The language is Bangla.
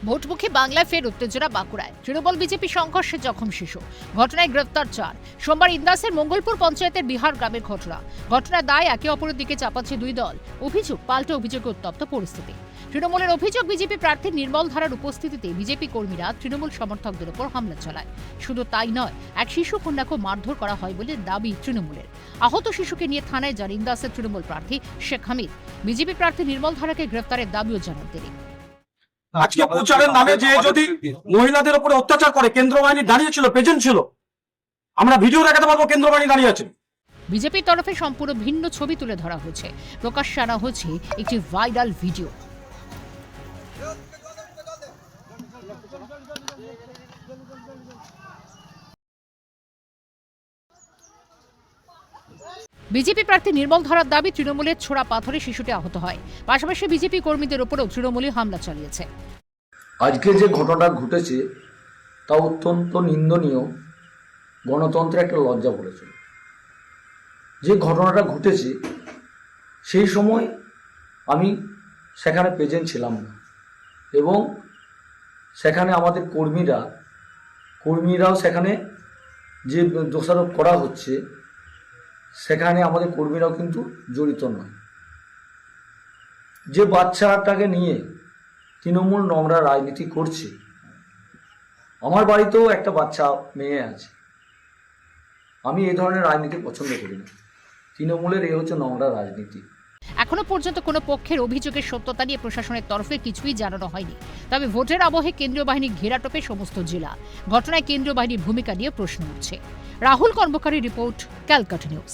ভোটমুখী বাংলায় ফের উত্তেজনা বাঁকুড়ায়। তৃণমূল বিজেপি সংঘর্ষে জখম শিশু, ঘটনায় গ্রেফতার 4। সোমবার ইন্দাসের মঙ্গলপুর পঞ্চায়েতের বিহার গ্রামের ঘটনার দায় একে অপরের দিকে চাপাচ্ছে দুই দল। অভিযোগ পাল্টে অভিযোগে উত্তপ্ত পরিস্থিতি। তৃণমূলের অভিযোগ, বিজেপি প্রার্থী নির্মল ধারার উপস্থিতিতে বিজেপি কর্মীরা তৃণমূল সমর্থকদের উপর হামলা চালায়। শুধু তাই নয়, এক শিশু কন্যাকেও মারধর করা হয় বলে দাবি তৃণমূলের। আহত শিশুকে নিয়ে থানায় যান ইন্দাসের তৃণমূল প্রার্থী শেখ হামিদ। বিজেপি প্রার্থী নির্মল ধারাকে গ্রেফতারের দাবিও জানান তিনি। আজকে প্রচারের নামে যে যদি মহিলাদের উপরে অত্যাচার করে, কেন্দ্র বাহিনী দাঁড়িয়ে ছিল, প্রেজেন্ট ছিল, আমরা ভিডিও দেখাতে পারবো কেন্দ্র বাহিনী দাঁড়িয়ে আছে। বিজেপির তরফে সম্পূর্ণ ভিন্ন ছবি তুলে ধরা হয়েছে। প্রকাশ্যে আনা হচ্ছে একটি ভাইরাল ভিডিও। বিজেপি প্রার্থী নির্মল ধারার দাবি, তৃণমূলের ছোড়া পাথরে শিশুটি আহত হয়। পাশাপাশি বিজেপি কর্মীদের উপরেও তৃণমূলী হামলা চালিয়েছে। আজকে যে ঘটনাটা ঘটেছে তা অত্যন্ত নিন্দনীয়। গণতন্ত্রে একটা লজ্জা পড়েছে। যে ঘটনাটা ঘটেছে সেই সময় আমি সেখানে প্রেজেন্ট ছিলাম না, এবং সেখানে আমাদের কর্মীরাও সেখানে যে দোষারোপ করা হচ্ছে সেখানে আমাদের কর্মীরাও কিন্তু জড়িত নয়। যে বাচ্চাটাকে নিয়ে তৃণমূল নোংরা রাজনীতি করছে, আমার বাড়িতেও একটা বাচ্চা মেয়ে আছে। আমি এই ধরনের রাজনীতি পছন্দ করি না। তৃণমূলের এই হচ্ছে নোংরা রাজনীতি। এখনো পর্যন্ত কোনো পক্ষের অভিযোগের সত্যতা নিয়ে প্রশাসনের তরফে কিছুই জানানো হয়নি। তবে ভোটের আবহে কেন্দ্রীয় বাহিনীর ঘেরাটোপে সমস্ত জেলা। ঘটনায় কেন্দ্রীয় বাহিনীর ভূমিকা নিয়ে প্রশ্ন উঠছে। রাহুল কর্মকারী রিপোর্ট, ক্যালকাটা নিউজ।